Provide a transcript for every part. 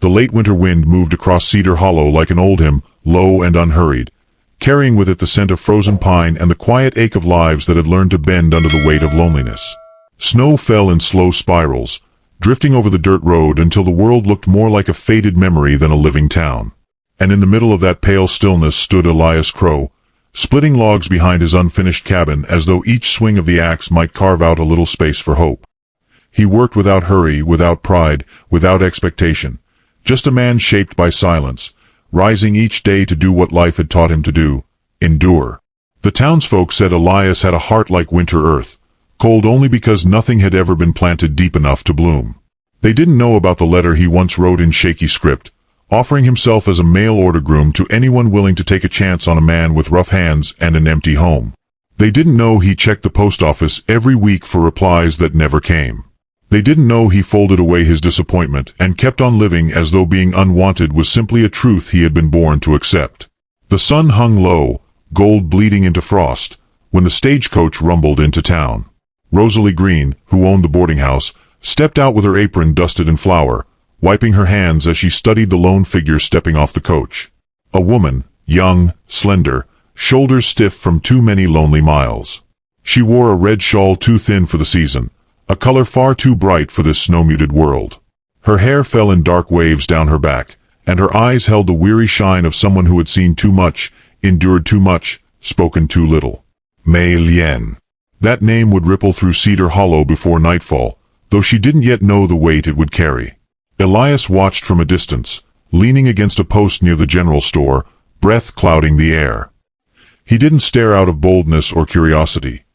The late winter wind moved across Cedar Hollow like an old hymn, low and unhurried, carrying with it the scent of frozen pine and the quiet ache of lives that had learned to bend under the weight of loneliness. Snow fell in slow spirals, drifting over the dirt road until the world looked more like a faded memory than a living town. And in the middle of that pale stillness stood Elias Crow, splitting logs behind his unfinished cabin as though each swing of the axe might carve out a little space for hope. He worked without hurry, without pride, without expectation, just a man shaped by silence, rising each day to do what life had taught him to do, endure. The townsfolk said Elias had a heart like winter earth, cold only because nothing had ever been planted deep enough to bloom. They didn't know about the letter he once wrote in shaky script, offering himself as a mail-order groom to anyone willing to take a chance on a man with rough hands and an empty home. They didn't know he checked the post office every week for replies that never came. They didn't know he folded away his disappointment and kept on living as though being unwanted was simply a truth he had been born to accept. The sun hung low, gold bleeding into frost, when the stagecoach rumbled into town. Rosalie Green, who owned the boarding house, stepped out with her apron dusted in flour, wiping her hands as she studied the lone figure stepping off the coach. A woman, young, slender, shoulders stiff from too many lonely miles. She wore a red shawl too thin for the season, a color far too bright for this snow-muted world. Her hair fell in dark waves down her back, and her eyes held the weary shine of someone who had seen too much, endured too much, spoken too little. Mei Lian. That name would ripple through Cedar Hollow before nightfall, though she didn't yet know the weight it would carry. Elias watched from a distance, leaning against a post near the general store, breath clouding the air. He didn't stare out of boldness or curiosity.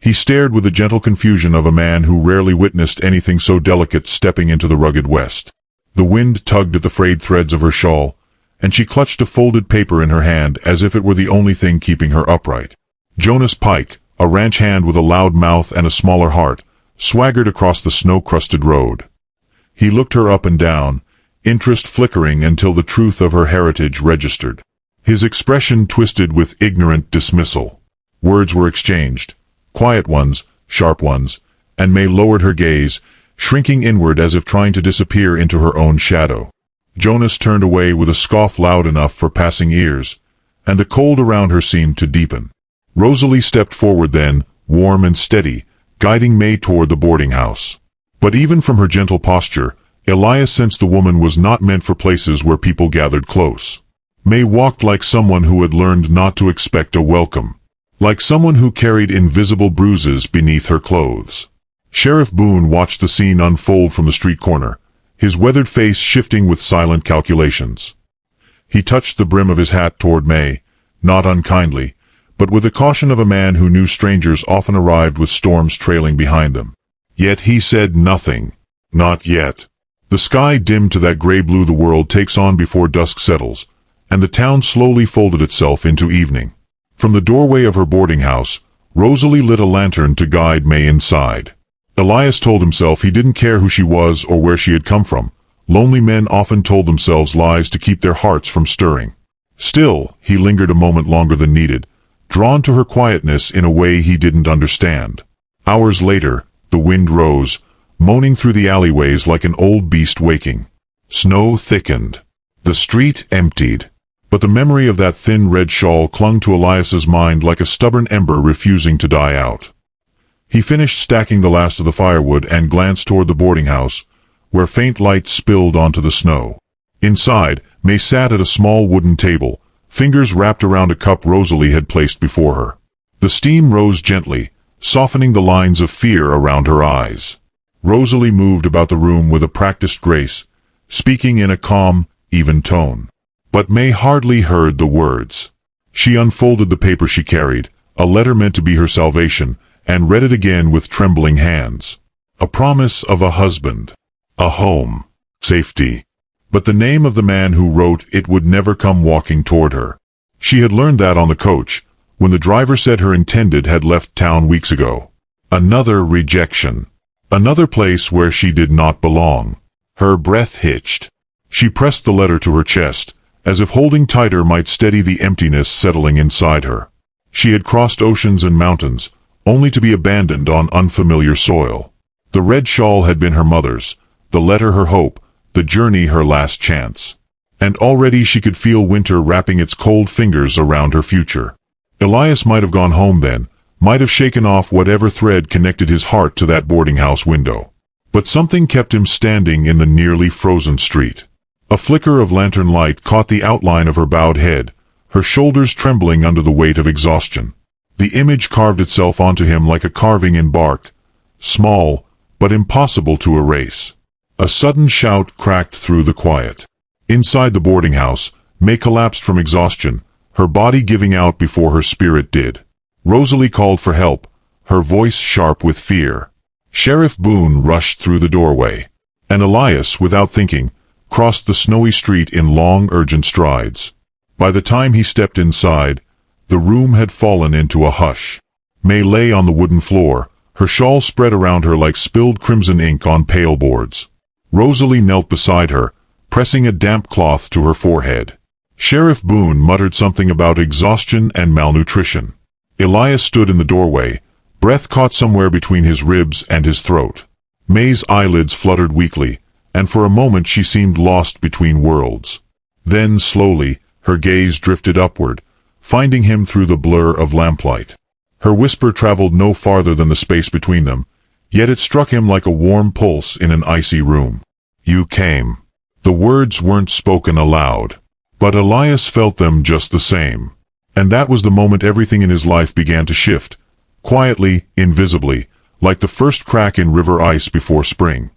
He stared with the gentle confusion of a man who rarely witnessed anything so delicate stepping into the rugged west. The wind tugged at the frayed threads of her shawl, and she clutched a folded paper in her hand as if it were the only thing keeping her upright. Jonas Pike, a ranch hand with a loud mouth and a smaller heart, swaggered across the snow-crusted road. He looked her up and down, interest flickering until the truth of her heritage registered. His expression twisted with ignorant dismissal. Words were exchanged, quiet ones, sharp ones, and May lowered her gaze, shrinking inward as if trying to disappear into her own shadow. Jonas turned away with a scoff loud enough for passing ears, and the cold around her seemed to deepen. Rosalie stepped forward then, warm and steady, guiding May toward the boarding house. But even from her gentle posture, Elias sensed the woman was not meant for places where people gathered close. May walked like someone who had learned not to expect a welcome, like someone who carried invisible bruises beneath her clothes. Sheriff Boone watched the scene unfold from the street corner, his weathered face shifting with silent calculations. He touched the brim of his hat toward May, not unkindly, but with the caution of a man who knew strangers often arrived with storms trailing behind them. Yet he said nothing. Not yet. The sky dimmed to that gray-blue the world takes on before dusk settles, and the town slowly folded itself into evening. From the doorway of her boarding house, Rosalie lit a lantern to guide May inside. Elias told himself he didn't care who she was or where she had come from. Lonely men often told themselves lies to keep their hearts from stirring. Still, he lingered a moment longer than needed, drawn to her quietness in a way he didn't understand. Hours later, the wind rose, moaning through the alleyways like an old beast waking. Snow thickened. The street emptied. But the memory of that thin red shawl clung to Elias's mind like a stubborn ember refusing to die out. He finished stacking the last of the firewood and glanced toward the boarding house, where faint light spilled onto the snow. Inside, May sat at a small wooden table, fingers wrapped around a cup Rosalie had placed before her. The steam rose gently, softening the lines of fear around her eyes. Rosalie moved about the room with a practiced grace, speaking in a calm, even tone. But May hardly heard the words. She unfolded the paper she carried, a letter meant to be her salvation, and read it again with trembling hands. A promise of a husband, a home, safety. But the name of the man who wrote it would never come walking toward her. She had learned that on the coach, when the driver said her intended had left town weeks ago. Another rejection. Another place where she did not belong. Her breath hitched. She pressed the letter to her chest, as if holding tighter might steady the emptiness settling inside her. She had crossed oceans and mountains, only to be abandoned on unfamiliar soil. The red shawl had been her mother's, the letter her hope, the journey her last chance. And already she could feel winter wrapping its cold fingers around her future. Elias might have gone home then, might have shaken off whatever thread connected his heart to that boarding house window. But something kept him standing in the nearly frozen street. A flicker of lantern light caught the outline of her bowed head, her shoulders trembling under the weight of exhaustion. The image carved itself onto him like a carving in bark, small, but impossible to erase. A sudden shout cracked through the quiet. Inside the boarding house, May collapsed from exhaustion, her body giving out before her spirit did. Rosalie called for help, her voice sharp with fear. Sheriff Boone rushed through the doorway, and Elias, without thinking, crossed the snowy street in long, urgent strides. By the time he stepped inside, the room had fallen into a hush. May lay on the wooden floor, her shawl spread around her like spilled crimson ink on pale boards. Rosalie knelt beside her, pressing a damp cloth to her forehead. Sheriff Boone muttered something about exhaustion and malnutrition. Elias stood in the doorway, breath caught somewhere between his ribs and his throat. May's eyelids fluttered weakly, and for a moment she seemed lost between worlds. Then, slowly, her gaze drifted upward, finding him through the blur of lamplight. Her whisper traveled no farther than the space between them, yet it struck him like a warm pulse in an icy room. "You came." The words weren't spoken aloud, but Elias felt them just the same. And that was the moment everything in his life began to shift, quietly, invisibly, like the first crack in river ice before spring.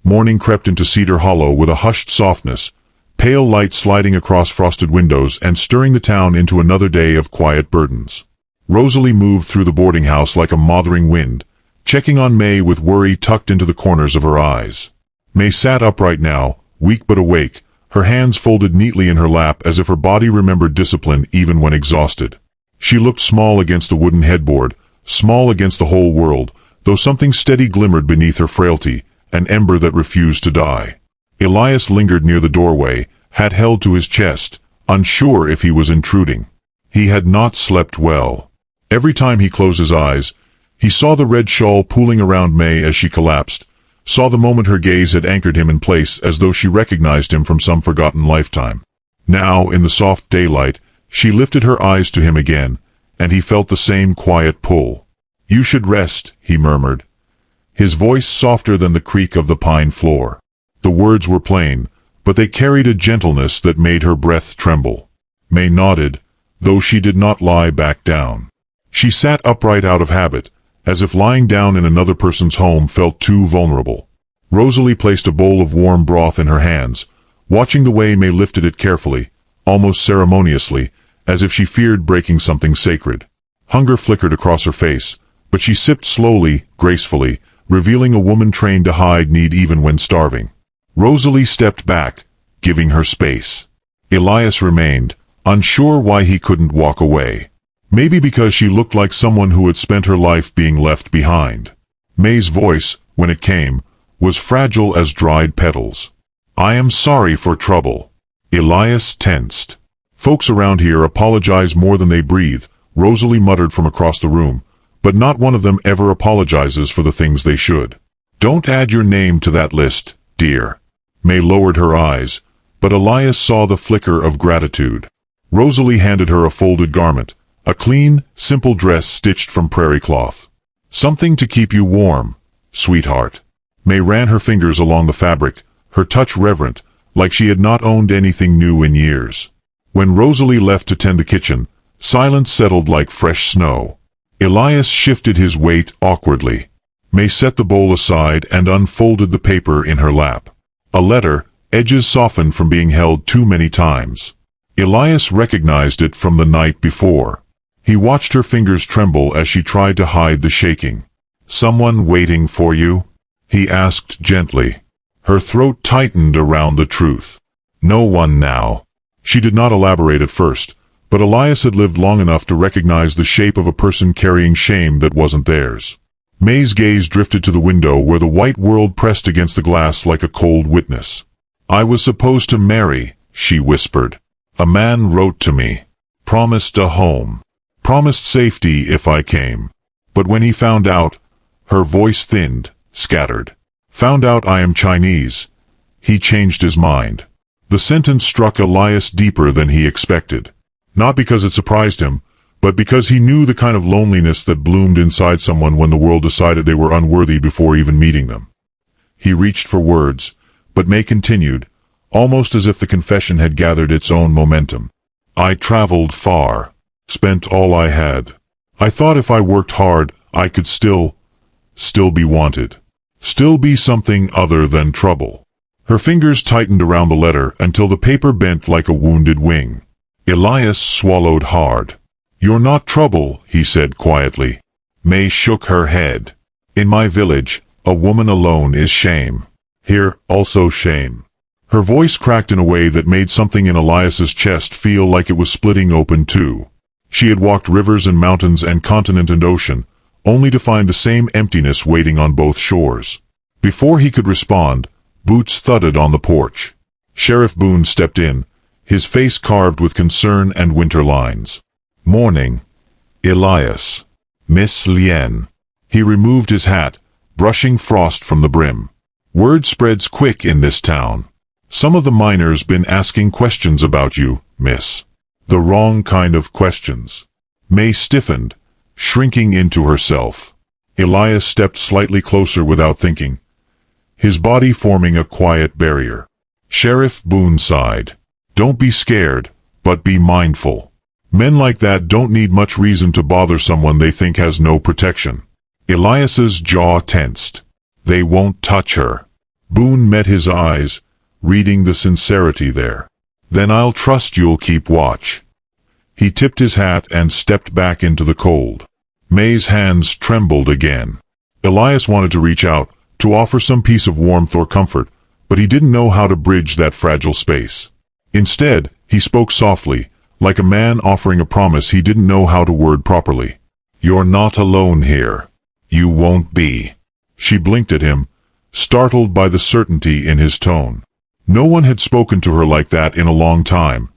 Morning crept into Cedar Hollow with a hushed softness, pale light sliding across frosted windows and stirring the town into another day of quiet burdens. Rosalie moved through the boarding house like a mothering wind, checking on May with worry tucked into the corners of her eyes. May sat upright now, weak but awake, her hands folded neatly in her lap as if her body remembered discipline even when exhausted. She looked small against the wooden headboard, small against the whole world, though something steady glimmered beneath her frailty, an ember that refused to die. Elias lingered near the doorway, hat held to his chest, unsure if he was intruding. He had not slept well. Every time he closed his eyes, he saw the red shawl pooling around May as she collapsed, saw the moment her gaze had anchored him in place as though she recognized him from some forgotten lifetime. Now, in the soft daylight, she lifted her eyes to him again, and he felt the same quiet pull. "You should rest," he murmured, his voice softer than the creak of the pine floor. The words were plain, but they carried a gentleness that made her breath tremble. May nodded, though she did not lie back down. She sat upright out of habit, as if lying down in another person's home felt too vulnerable. Rosalie placed a bowl of warm broth in her hands, watching the way May lifted it carefully, almost ceremoniously, as if she feared breaking something sacred. Hunger flickered across her face, but she sipped slowly, gracefully, revealing a woman trained to hide need even when starving. Rosalie stepped back, giving her space. Elias remained, unsure why he couldn't walk away. Maybe because she looked like someone who had spent her life being left behind. May's voice, when it came, was fragile as dried petals. "I am sorry for trouble." Elias tensed. "Folks around here apologize more than they breathe," Rosalie muttered from across the room, "but not one of them ever apologizes for the things they should. Don't add your name to that list, dear." May lowered her eyes, but Elias saw the flicker of gratitude. Rosalie handed her a folded garment, a clean, simple dress stitched from prairie cloth. "Something to keep you warm, sweetheart." May ran her fingers along the fabric, her touch reverent, like she had not owned anything new in years. When Rosalie left to tend the kitchen, silence settled like fresh snow. Elias shifted his weight awkwardly. May set the bowl aside and unfolded the paper in her lap. A letter, edges softened from being held too many times. Elias recognized it from the night before. He watched her fingers tremble as she tried to hide the shaking. "Someone waiting for you?" he asked gently. Her throat tightened around the truth. "No one now." She did not elaborate at first, but Elias had lived long enough to recognize the shape of a person carrying shame that wasn't theirs. May's gaze drifted to the window where the white world pressed against the glass like a cold witness. "I was supposed to marry," she whispered. "A man wrote to me. Promised a home. Promised safety if I came. But when he found out," her voice thinned, scattered. "Found out I am Chinese. He changed his mind. The sentence struck Elias deeper than he expected. Not because it surprised him, but because he knew the kind of loneliness that bloomed inside someone when the world decided they were unworthy before even meeting them. He reached for words, but May continued, almost as if the confession had gathered its own momentum. I traveled far, spent all I had. I thought if I worked hard, I could still be wanted. Still be something other than trouble. Her fingers tightened around the letter until the paper bent like a wounded wing. Elias swallowed hard. You're not trouble, he said quietly. May shook her head. In my village, a woman alone is shame. Here, also shame. Her voice cracked in a way that made something in Elias's chest feel like it was splitting open too. She had walked rivers and mountains and continent and ocean, only to find the same emptiness waiting on both shores. Before he could respond, boots thudded on the porch. Sheriff Boone stepped in, his face carved with concern and winter lines. Morning, Elias. Miss Lien. He removed his hat, brushing frost from the brim. Word spreads quick in this town. Some of the miners been asking questions about you, miss. The wrong kind of questions. May stiffened, shrinking into herself. Elias stepped slightly closer without thinking, his body forming a quiet barrier. Sheriff Boone sighed. Don't be scared, but be mindful. Men like that don't need much reason to bother someone they think has no protection. Elias's jaw tensed. They won't touch her. Boone met his eyes, reading the sincerity there. Then I'll trust you'll keep watch. He tipped his hat and stepped back into the cold. May's hands trembled again. Elias wanted to reach out, to offer some piece of warmth or comfort, but he didn't know how to bridge that fragile space. Instead, he spoke softly, like a man offering a promise he didn't know how to word properly. You're not alone here. You won't be. She blinked at him, startled by the certainty in his tone. No one had spoken to her like that in a long time.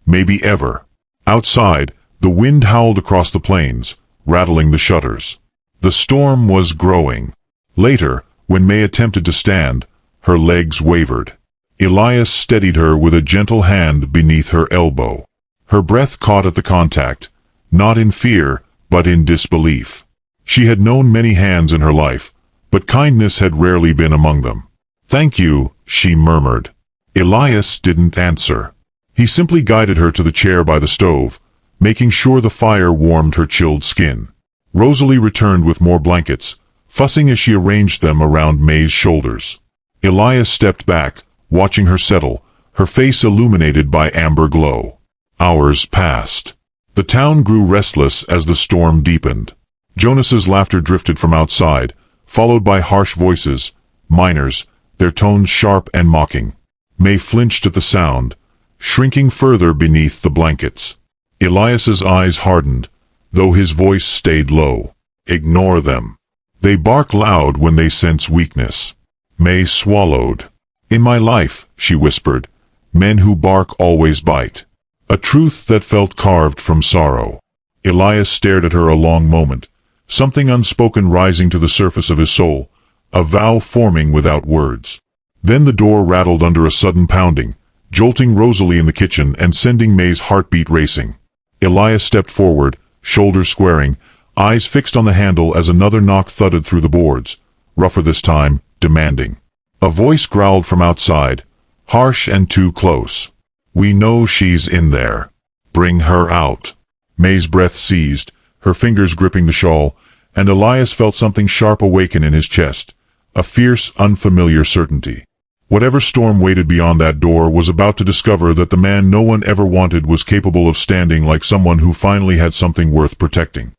Maybe ever. Outside, the wind howled across the plains, rattling the shutters. The storm was growing. Later, when May attempted to stand, her legs wavered. Elias steadied her with a gentle hand beneath her elbow. Her breath caught at the contact, not in fear, but in disbelief. She had known many hands in her life, but kindness had rarely been among them. Thank you, she murmured. Elias didn't answer. He simply guided her to the chair by the stove, making sure the fire warmed her chilled skin. Rosalie returned with more blankets, fussing as she arranged them around May's shoulders. Elias stepped back, watching her settle, her face illuminated by amber glow. Hours passed. The town grew restless as the storm deepened. Jonas's laughter drifted from outside, followed by harsh voices, miners, their tones sharp and mocking. May flinched at the sound, shrinking further beneath the blankets. Elias's eyes hardened, though his voice stayed low. Ignore them. They bark loud when they sense weakness. May swallowed. In my life, she whispered, men who bark always bite. A truth that felt carved from sorrow. Elias stared at her a long moment, something unspoken rising to the surface of his soul, a vow forming without words. Then the door rattled under a sudden pounding, jolting Rosalie in the kitchen and sending May's heartbeat racing. Elias stepped forward, shoulders squaring, eyes fixed on the handle as another knock thudded through the boards, rougher this time, demanding. A voice growled from outside, harsh and too close. We know she's in there. Bring her out. May's breath seized, her fingers gripping the shawl, and Elias felt something sharp awaken in his chest, a fierce, unfamiliar certainty. Whatever storm waited beyond that door was about to discover that the man no one ever wanted was capable of standing like someone who finally had something worth protecting.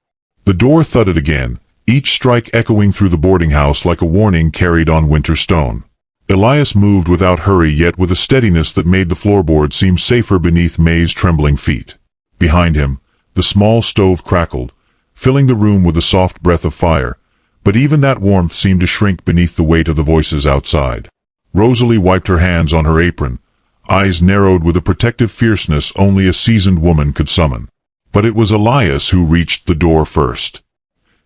The door thudded again, each strike echoing through the boarding house like a warning carried on winter stone. Elias moved without hurry yet with a steadiness that made the floorboard seem safer beneath May's trembling feet. Behind him, the small stove crackled, filling the room with a soft breath of fire, but even that warmth seemed to shrink beneath the weight of the voices outside. Rosalie wiped her hands on her apron, eyes narrowed with a protective fierceness only a seasoned woman could summon. But it was Elias who reached the door first.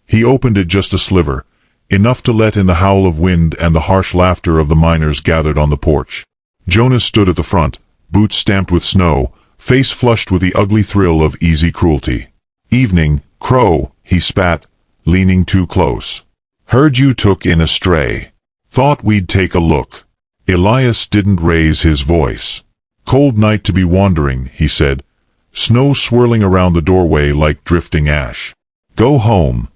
He opened it just a sliver, enough to let in the howl of wind and the harsh laughter of the miners gathered on the porch. Jonas stood at the front, boots stamped with snow, face flushed with the ugly thrill of easy cruelty. "Evening, Crow," he spat, leaning too close. "Heard you took in a stray. Thought we'd take a look." Elias didn't raise his voice. "Cold night to be wandering," he said, snow swirling around the doorway like drifting ash. "Go home,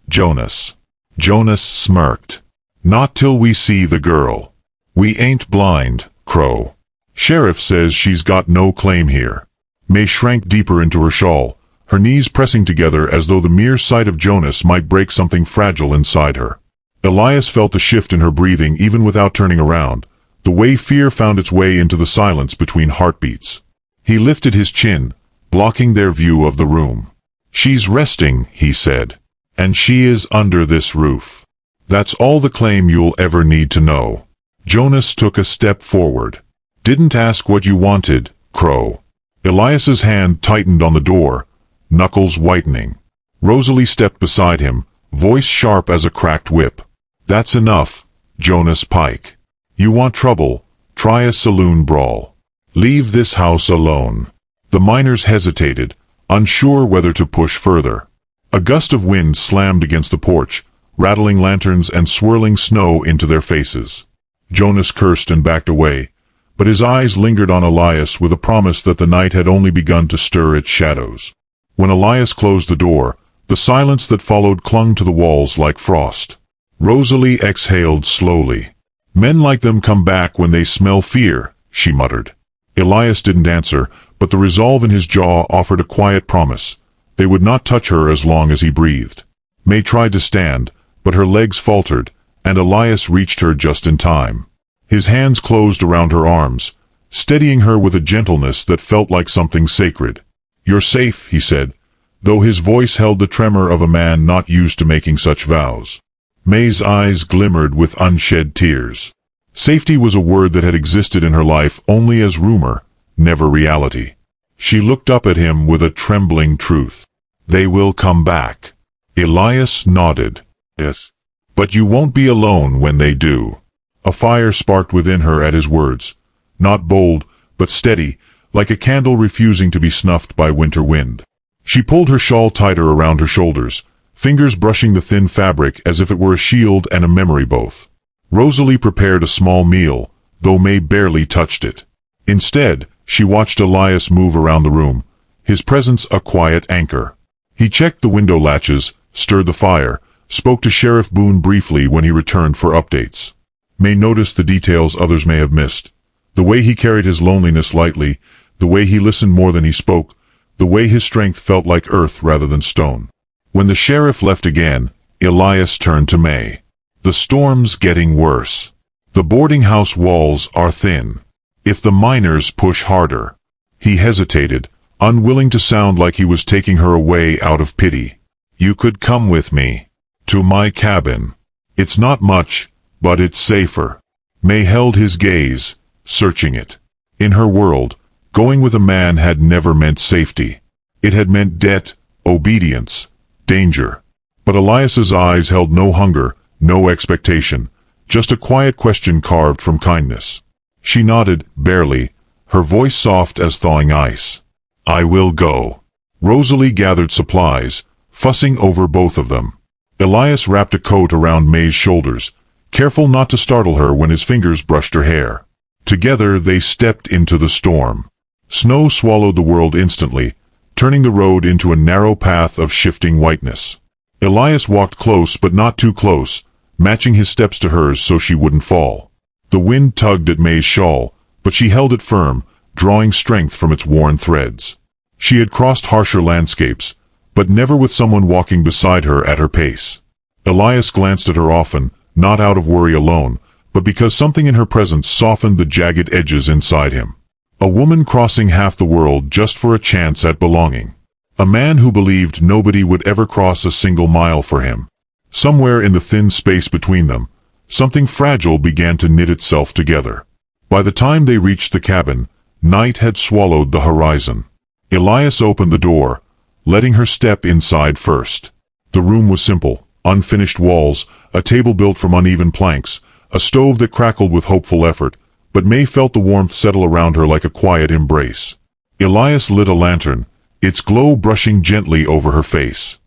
Jonas." Jonas smirked. "Not till we see the girl. We ain't blind, Crow. Sheriff says she's got no claim here." May shrank deeper into her shawl, her knees pressing together as though the mere sight of Jonas might break something fragile inside her. Elias felt the shift in her breathing even without turning around, the way fear found its way into the silence between heartbeats. He lifted his chin, blocking their view of the room. "She's resting," he said. "And she is under this roof. That's all the claim you'll ever need to know." Jonas took a step forward. "Didn't ask what you wanted, Crow." Elias's hand tightened on the door, knuckles whitening. Rosalie stepped beside him, voice sharp as a cracked whip. "That's enough, Jonas Pike. You want trouble, try a saloon brawl. Leave this house alone." The miners hesitated, unsure whether to push further. A gust of wind slammed against the porch, rattling lanterns and swirling snow into their faces. Jonas cursed and backed away, but his eyes lingered on Elias with a promise that the night had only begun to stir its shadows. When Elias closed the door, the silence that followed clung to the walls like frost. Rosalie exhaled slowly. "Men like them come back when they smell fear," she muttered. Elias didn't answer, but the resolve in his jaw offered a quiet promise. They would not touch her as long as he breathed. May tried to stand, but her legs faltered, and Elias reached her just in time. His hands closed around her arms, steadying her with a gentleness that felt like something sacred. "You're safe," he said, though his voice held the tremor of a man not used to making such vows. May's eyes glimmered with unshed tears. Safety was a word that had existed in her life only as rumor, never reality. She looked up at him with a trembling truth. "They will come back." Elias nodded. "Yes. But you won't be alone when they do." A fire sparked within her at his words, not bold, but steady, like a candle refusing to be snuffed by winter wind. She pulled her shawl tighter around her shoulders, fingers brushing the thin fabric as if it were a shield and a memory both. Rosalie prepared a small meal, though May barely touched it. Instead, she watched Elias move around the room, his presence a quiet anchor. He checked the window latches, stirred the fire, spoke to Sheriff Boone briefly when he returned for updates. May noticed the details others may have missed. The way he carried his loneliness lightly, the way he listened more than he spoke, the way his strength felt like earth rather than stone. When the sheriff left again, Elias turned to May. "The storm's getting worse. The boarding house walls are thin. If the miners push harder." He hesitated, unwilling to sound like he was taking her away out of pity. "You could come with me. To my cabin. It's not much, but it's safer." May held his gaze, searching it. In her world, going with a man had never meant safety. It had meant debt, obedience, danger. But Elias's eyes held no hunger, no expectation, just a quiet question carved from kindness. She nodded, barely, her voice soft as thawing ice. "I will go." Rosalie gathered supplies, fussing over both of them. Elias wrapped a coat around May's shoulders, careful not to startle her when his fingers brushed her hair. Together they stepped into the storm. Snow swallowed the world instantly, turning the road into a narrow path of shifting whiteness. Elias walked close but not too close, matching his steps to hers so she wouldn't fall. The wind tugged at May's shawl, but she held it firm, drawing strength from its worn threads. She had crossed harsher landscapes, but never with someone walking beside her at her pace. Elias glanced at her often, not out of worry alone, but because something in her presence softened the jagged edges inside him. A woman crossing half the world just for a chance at belonging. A man who believed nobody would ever cross a single mile for him. Somewhere in the thin space between them, something fragile began to knit itself together. By the time they reached the cabin, night had swallowed the horizon. Elias opened the door, letting her step inside first. The room was simple, unfinished walls, a table built from uneven planks, a stove that crackled with hopeful effort, but May felt the warmth settle around her like a quiet embrace. Elias lit a lantern, its glow brushing gently over her face.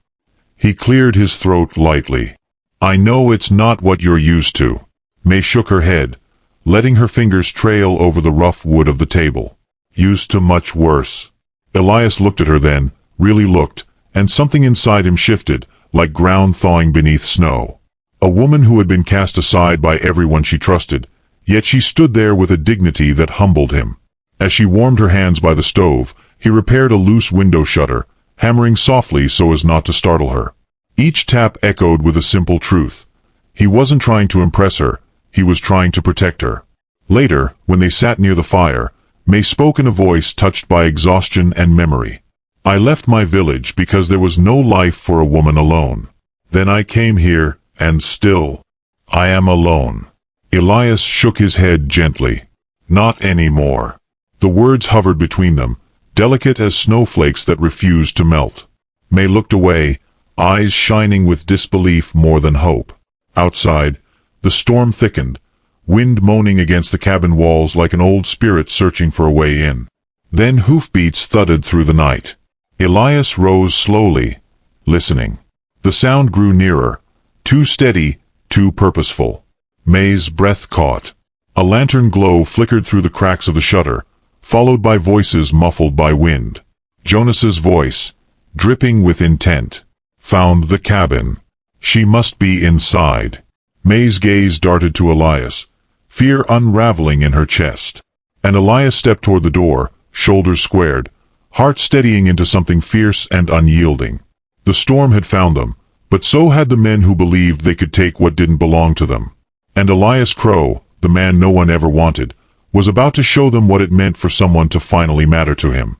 He cleared his throat lightly. "I know it's not what you're used to." May shook her head, letting her fingers trail over the rough wood of the table. "Used to much worse." Elias looked at her then, really looked, and something inside him shifted, like ground thawing beneath snow. A woman who had been cast aside by everyone she trusted, yet she stood there with a dignity that humbled him. As she warmed her hands by the stove, he repaired a loose window shutter, hammering softly so as not to startle her. Each tap echoed with a simple truth. He wasn't trying to impress her, he was trying to protect her. Later, when they sat near the fire, May spoke in a voice touched by exhaustion and memory. "I left my village because there was no life for a woman alone. Then I came here, and still, I am alone." Elias shook his head gently. "Not anymore." The words hovered between them, delicate as snowflakes that refused to melt. May looked away, eyes shining with disbelief more than hope. Outside, the storm thickened, wind moaning against the cabin walls like an old spirit searching for a way in. Then hoofbeats thudded through the night. Elias rose slowly, listening. The sound grew nearer, too steady, too purposeful. May's breath caught. A lantern glow flickered through the cracks of the shutter, followed by voices muffled by wind. Jonas's voice, dripping with intent. "Found the cabin. She must be inside." May's gaze darted to Elias, fear unraveling in her chest. And Elias stepped toward the door, shoulders squared, heart steadying into something fierce and unyielding. The storm had found them, but so had the men who believed they could take what didn't belong to them. And Elias Crow, the man no one ever wanted, was about to show them what it meant for someone to finally matter to him.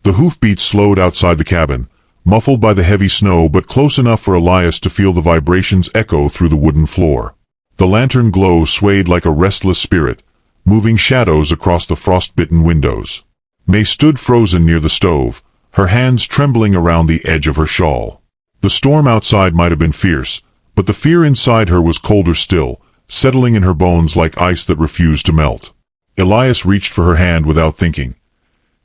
The hoofbeats slowed outside the cabin, muffled by the heavy snow but close enough for Elias to feel the vibrations echo through the wooden floor. The lantern glow swayed like a restless spirit, moving shadows across the frost-bitten windows. May stood frozen near the stove, her hands trembling around the edge of her shawl. The storm outside might have been fierce, but the fear inside her was colder still, settling in her bones like ice that refused to melt. Elias reached for her hand without thinking,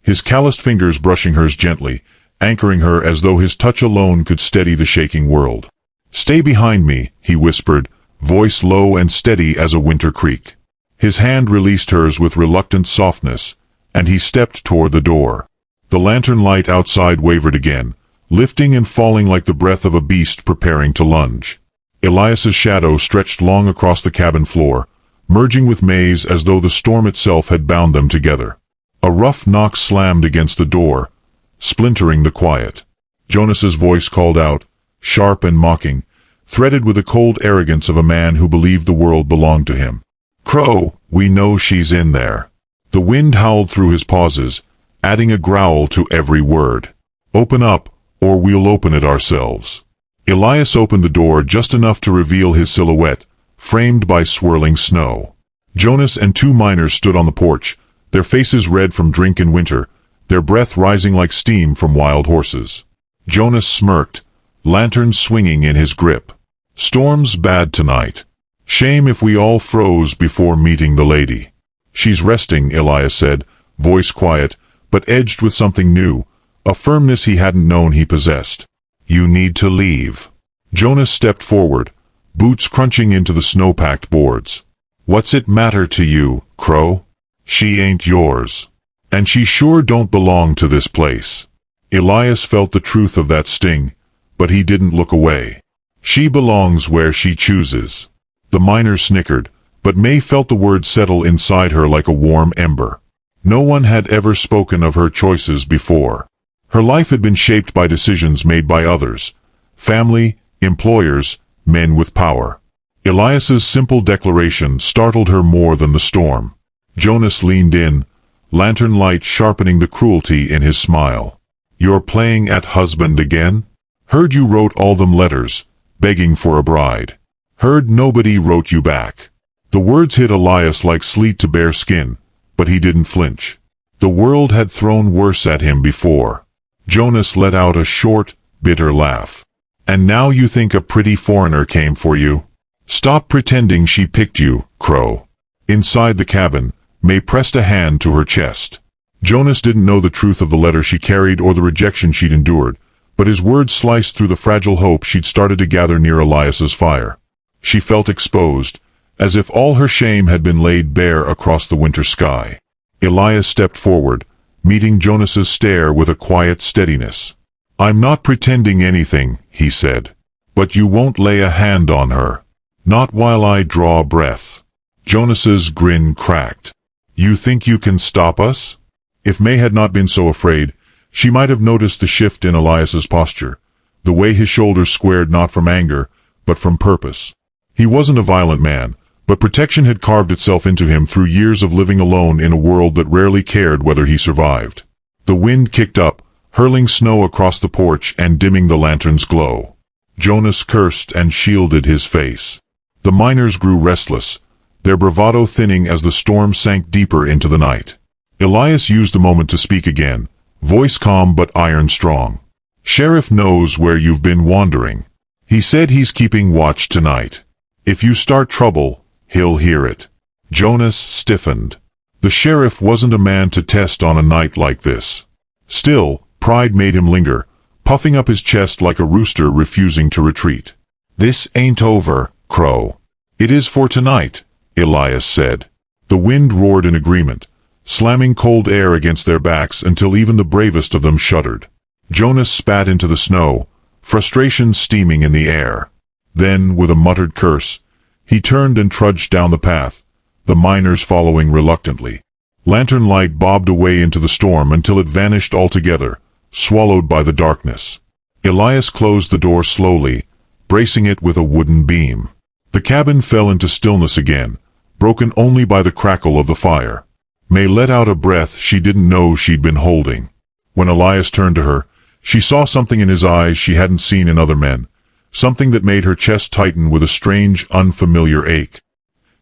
his calloused fingers brushing hers gently, anchoring her as though his touch alone could steady the shaking world. "Stay behind me," he whispered, voice low and steady as a winter creek. His hand released hers with reluctant softness, and he stepped toward the door. The lantern light outside wavered again, lifting and falling like the breath of a beast preparing to lunge. Elias's shadow stretched long across the cabin floor, merging with May's as though the storm itself had bound them together. A rough knock slammed against the door, splintering the quiet. Jonas's voice called out, sharp and mocking, threaded with the cold arrogance of a man who believed the world belonged to him. "Crow, we know she's in there." The wind howled through his pauses, adding a growl to every word. "Open up, or we'll open it ourselves." Elias opened the door just enough to reveal his silhouette, framed by swirling snow. Jonas and two miners stood on the porch, their faces red from drink and winter, their breath rising like steam from wild horses. Jonas smirked, lanterns swinging in his grip. "Storm's bad tonight. Shame if we all froze before meeting the lady." "She's resting," Elias said, voice quiet, but edged with something new, a firmness he hadn't known he possessed. "You need to leave." Jonas stepped forward, boots crunching into the snow-packed boards. "What's it matter to you, Crow? She ain't yours. And she sure don't belong to this place." Elias felt the truth of that sting, but he didn't look away. "She belongs where she chooses." The miners snickered, but May felt the words settle inside her like a warm ember. No one had ever spoken of her choices before. Her life had been shaped by decisions made by others, family, employers, men with power. Elias's simple declaration startled her more than the storm. Jonas leaned in, lantern light sharpening the cruelty in his smile. "You're playing at husband again? Heard you wrote all them letters, begging for a bride. Heard nobody wrote you back." The words hit Elias like sleet to bare skin, but he didn't flinch. The world had thrown worse at him before. Jonas let out a short, bitter laugh. And now you think a pretty foreigner came for you? Stop pretending she picked you, Crow. Inside the cabin, May pressed a hand to her chest. Jonas didn't know the truth of the letter she carried or the rejection she'd endured, but his words sliced through the fragile hope she'd started to gather near Elias's fire. She felt exposed, as if all her shame had been laid bare across the winter sky. Elias stepped forward, meeting Jonas's stare with a quiet steadiness. I'm not pretending anything, he said. But you won't lay a hand on her. Not while I draw breath. Jonas's grin cracked. You think you can stop us? If May had not been so afraid, she might have noticed the shift in Elias's posture, the way his shoulders squared not from anger, but from purpose. He wasn't a violent man, but protection had carved itself into him through years of living alone in a world that rarely cared whether he survived. The wind kicked up, hurling snow across the porch and dimming the lantern's glow. Jonas cursed and shielded his face. The miners grew restless, their bravado thinning as the storm sank deeper into the night. Elias used the moment to speak again, voice calm but iron strong. Sheriff knows where you've been wandering. He said he's keeping watch tonight. If you start trouble, he'll hear it. Jonas stiffened. The sheriff wasn't a man to test on a night like this. Still, pride made him linger, puffing up his chest like a rooster refusing to retreat. This ain't over, Crow. It is for tonight, Elias said. The wind roared in agreement, slamming cold air against their backs until even the bravest of them shuddered. Jonas spat into the snow, frustration steaming in the air. Then, with a muttered curse, he turned and trudged down the path, the miners following reluctantly. Lantern light bobbed away into the storm until it vanished altogether, swallowed by the darkness. Elias closed the door slowly, bracing it with a wooden beam. The cabin fell into stillness again, broken only by the crackle of the fire. May let out a breath she didn't know she'd been holding. When Elias turned to her, she saw something in his eyes she hadn't seen in other men, something that made her chest tighten with a strange, unfamiliar ache.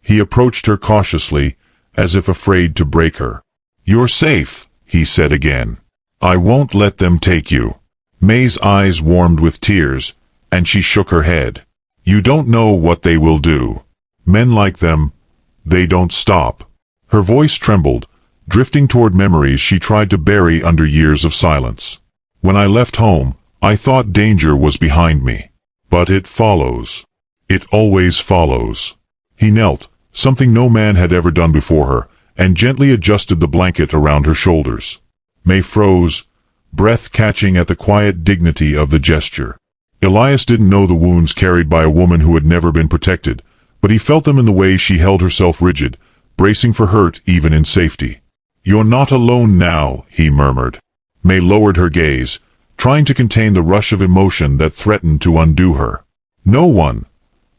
He approached her cautiously, as if afraid to break her. You're safe, he said again. I won't let them take you. May's eyes warmed with tears, and she shook her head. You don't know what they will do. Men like them, they don't stop. Her voice trembled, drifting toward memories she tried to bury under years of silence. When I left home, I thought danger was behind me. But it follows. It always follows. He knelt, something no man had ever done before her, and gently adjusted the blanket around her shoulders. May froze, breath catching at the quiet dignity of the gesture. Elias didn't know the wounds carried by a woman who had never been protected, but he felt them in the way she held herself rigid, bracing for hurt even in safety. You're not alone now, he murmured. May lowered her gaze, trying to contain the rush of emotion that threatened to undo her. No one,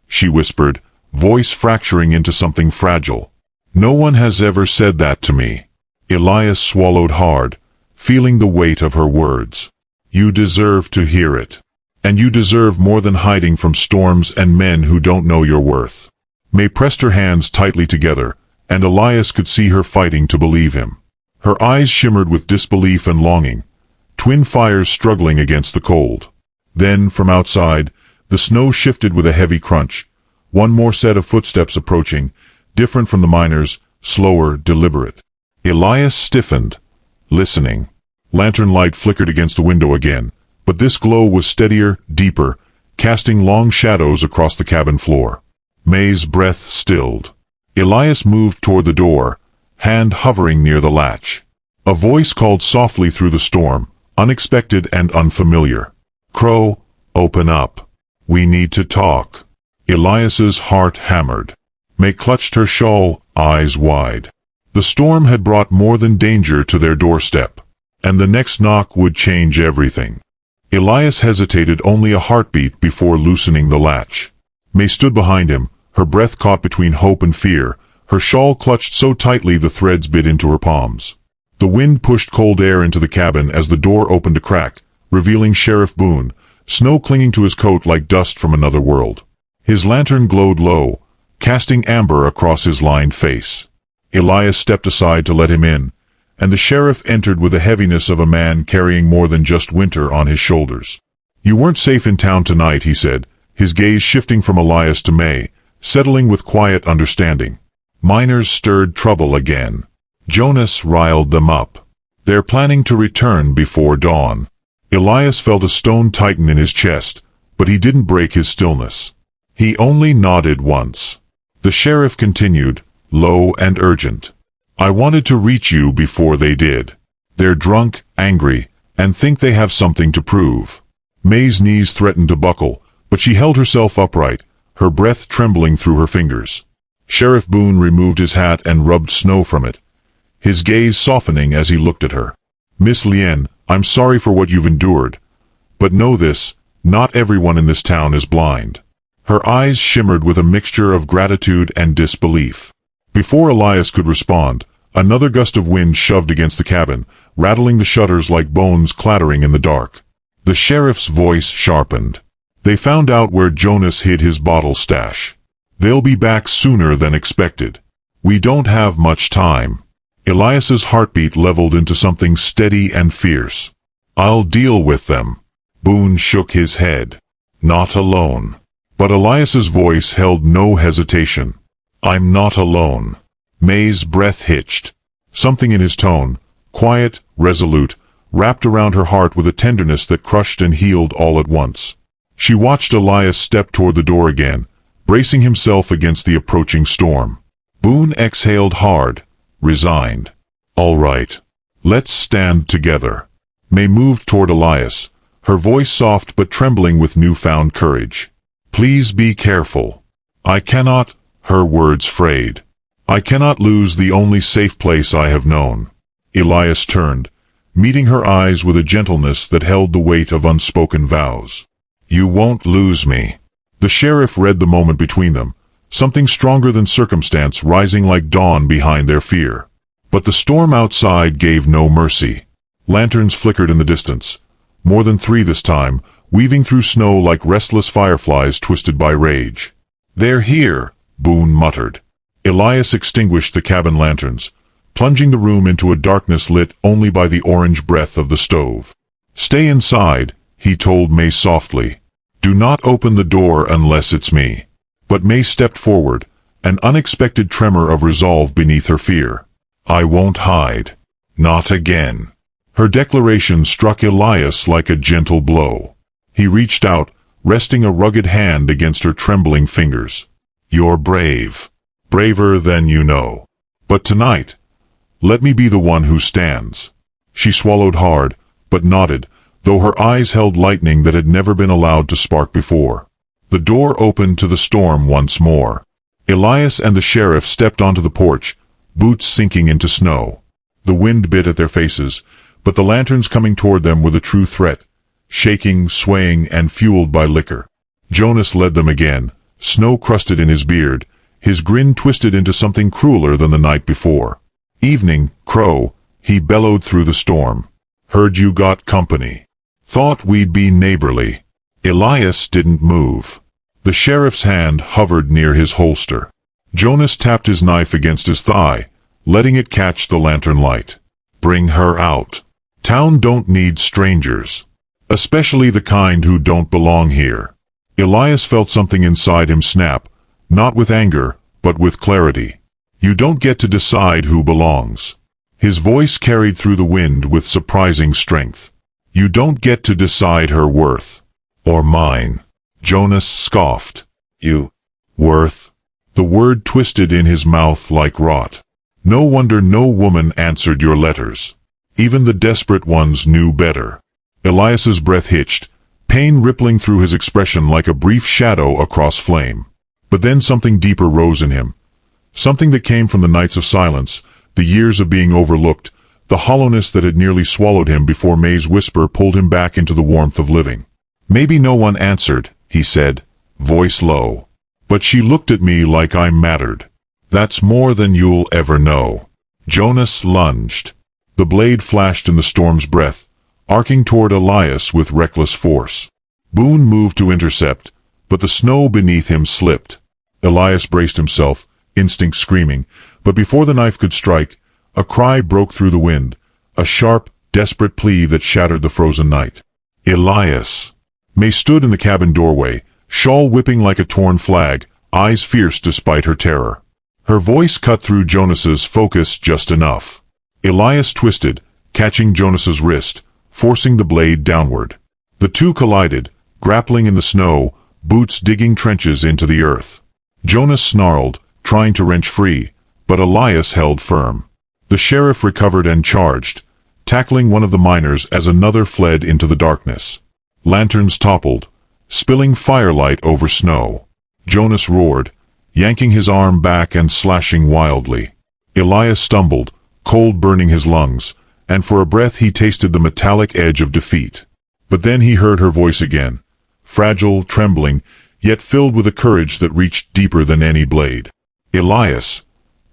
she whispered, voice fracturing into something fragile. No one has ever said that to me. Elias swallowed hard, feeling the weight of her words. You deserve to hear it. And you deserve more than hiding from storms and men who don't know your worth. May pressed her hands tightly together, and Elias could see her fighting to believe him. Her eyes shimmered with disbelief and longing, twin fires struggling against the cold. Then, from outside, the snow shifted with a heavy crunch, one more set of footsteps approaching, different from the miners, slower, deliberate. Elias stiffened, listening. Lantern light flickered against the window again, but this glow was steadier, deeper, casting long shadows across the cabin floor. May's breath stilled. Elias moved toward the door, hand hovering near the latch. A voice called softly through the storm, unexpected and unfamiliar. Crow, open up. We need to talk. Elias's heart hammered. May clutched her shawl, eyes wide. The storm had brought more than danger to their doorstep, and the next knock would change everything. Elias hesitated only a heartbeat before loosening the latch. May stood behind him, her breath caught between hope and fear, her shawl clutched so tightly the threads bit into her palms. The wind pushed cold air into the cabin as the door opened a crack, revealing Sheriff Boone, snow clinging to his coat like dust from another world. His lantern glowed low, casting amber across his lined face. Elias stepped aside to let him in, and the sheriff entered with the heaviness of a man carrying more than just winter on his shoulders. "You weren't safe in town tonight," he said, his gaze shifting from Elias to May, settling with quiet understanding. Miners stirred trouble again. Jonas riled them up. "They're planning to return before dawn." Elias felt a stone tighten in his chest, but he didn't break his stillness. He only nodded once. The sheriff continued, low and urgent. "I wanted to reach you before they did. They're drunk, angry, and think they have something to prove." May's knees threatened to buckle, but she held herself upright, her breath trembling through her fingers. Sheriff Boone removed his hat and rubbed snow from it, his gaze softening as he looked at her. "Miss Lien, I'm sorry for what you've endured. But know this, not everyone in this town is blind." Her eyes shimmered with a mixture of gratitude and disbelief. Before Elias could respond, another gust of wind shoved against the cabin, rattling the shutters like bones clattering in the dark. The sheriff's voice sharpened. "They found out where Jonas hid his bottle stash. They'll be back sooner than expected. We don't have much time." Elias's heartbeat leveled into something steady and fierce. "I'll deal with them." Boone shook his head. "Not alone." But Elias's voice held no hesitation. "I'm not alone." May's breath hitched. Something in his tone, quiet, resolute, wrapped around her heart with a tenderness that crushed and healed all at once. She watched Elias step toward the door again, bracing himself against the approaching storm. Boone exhaled hard, resigned. "All right. Let's stand together." May moved toward Elias, her voice soft but trembling with newfound courage. "Please be careful. I cannot," her words frayed. "I cannot lose the only safe place I have known." Elias turned, meeting her eyes with a gentleness that held the weight of unspoken vows. "You won't lose me." The sheriff read the moment between them, something stronger than circumstance rising like dawn behind their fear. But the storm outside gave no mercy. Lanterns flickered in the distance, more than 3 this time, weaving through snow like restless fireflies twisted by rage. "They're here," Boone muttered. Elias extinguished the cabin lanterns, plunging the room into a darkness lit only by the orange breath of the stove. "Stay inside," he told May softly. "Do not open the door unless it's me." But May stepped forward, an unexpected tremor of resolve beneath her fear. "I won't hide. Not again." Her declaration struck Elias like a gentle blow. He reached out, resting a rugged hand against her trembling fingers. "You're brave. Braver than you know. But tonight, let me be the one who stands." She swallowed hard, but nodded, though her eyes held lightning that had never been allowed to spark before. The door opened to the storm once more. Elias and the sheriff stepped onto the porch, boots sinking into snow. The wind bit at their faces, but the lanterns coming toward them were the true threat, shaking, swaying, and fueled by liquor. Jonas led them again, snow crusted in his beard, his grin twisted into something crueler than the night before. "Evening, Crow," he bellowed through the storm. "Heard you got company. Thought we'd be neighborly." Elias didn't move. The sheriff's hand hovered near his holster. Jonas tapped his knife against his thigh, letting it catch the lantern light. "Bring her out. Town don't need strangers. Especially the kind who don't belong here." Elias felt something inside him snap, not with anger, but with clarity. "You don't get to decide who belongs." His voice carried through the wind with surprising strength. "You don't get to decide her worth. Or mine." Jonas scoffed. "You? Worth?" The word twisted in his mouth like rot. "No wonder no woman answered your letters. Even the desperate ones knew better." Elias's breath hitched, pain rippling through his expression like a brief shadow across flame. But then something deeper rose in him. Something that came from the nights of silence, the years of being overlooked, the hollowness that had nearly swallowed him before May's whisper pulled him back into the warmth of living. "Maybe no one answered," he said, voice low. "But she looked at me like I mattered. That's more than you'll ever know." Jonas lunged. The blade flashed in the storm's breath, arcing toward Elias with reckless force. Boone moved to intercept, but the snow beneath him slipped. Elias braced himself, instinct screaming, but before the knife could strike, a cry broke through the wind, a sharp, desperate plea that shattered the frozen night. "Elias!" May stood in the cabin doorway, shawl whipping like a torn flag, eyes fierce despite her terror. Her voice cut through Jonas's focus just enough. Elias twisted, catching Jonas's wrist, forcing the blade downward. The two collided, grappling in the snow, boots digging trenches into the earth. Jonas snarled, trying to wrench free, but Elias held firm. The sheriff recovered and charged, tackling one of the miners as another fled into the darkness. Lanterns toppled, spilling firelight over snow. Jonas roared, yanking his arm back and slashing wildly. Elias stumbled, cold burning his lungs, and for a breath he tasted the metallic edge of defeat. But then he heard her voice again, fragile, trembling, yet filled with a courage that reached deeper than any blade. "Elias,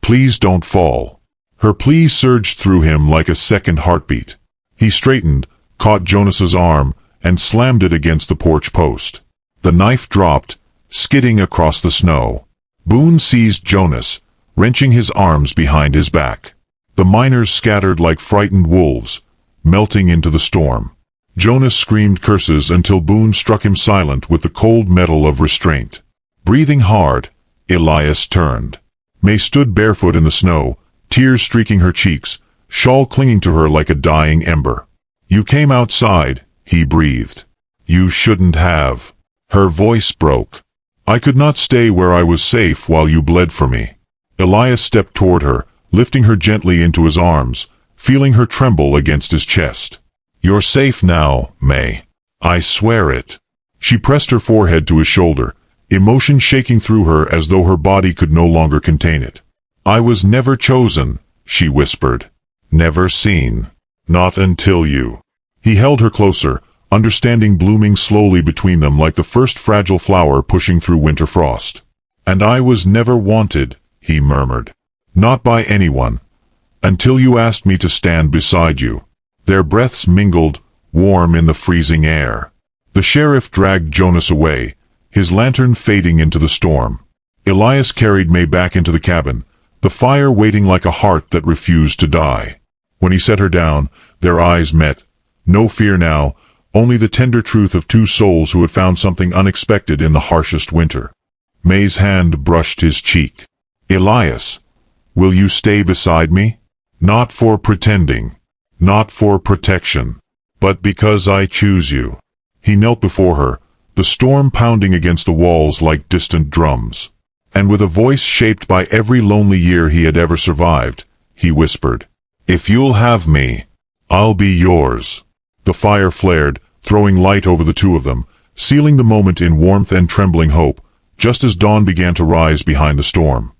please don't fall." Her plea surged through him like a second heartbeat. He straightened, caught Jonas's arm, and slammed it against the porch post. The knife dropped, skidding across the snow. Boone seized Jonas, wrenching his arms behind his back. The miners scattered like frightened wolves, melting into the storm. Jonas screamed curses until Boone struck him silent with the cold metal of restraint. Breathing hard, Elias turned. May stood barefoot in the snow, tears streaking her cheeks, shawl clinging to her like a dying ember. "You came outside," he breathed. "You shouldn't have." Her voice broke. "I could not stay where I was safe while you bled for me." Elias stepped toward her, lifting her gently into his arms, feeling her tremble against his chest. "You're safe now, May. I swear it." She pressed her forehead to his shoulder, emotion shaking through her as though her body could no longer contain it. "I was never chosen," she whispered. "Never seen. Not until you." He held her closer, understanding blooming slowly between them like the first fragile flower pushing through winter frost. "And I was never wanted," he murmured. "Not by anyone. Until you asked me to stand beside you." Their breaths mingled, warm in the freezing air. The sheriff dragged Jonas away, his lantern fading into the storm. Elias carried May back into the cabin, the fire waiting like a heart that refused to die. When he set her down, their eyes met. No fear now, only the tender truth of two souls who had found something unexpected in the harshest winter. May's hand brushed his cheek. "Elias, will you stay beside me? Not for pretending. Not for protection, but because I choose you." He knelt before her, the storm pounding against the walls like distant drums. And with a voice shaped by every lonely year he had ever survived, he whispered, "If you'll have me, I'll be yours." The fire flared, throwing light over the two of them, sealing the moment in warmth and trembling hope, just as dawn began to rise behind the storm.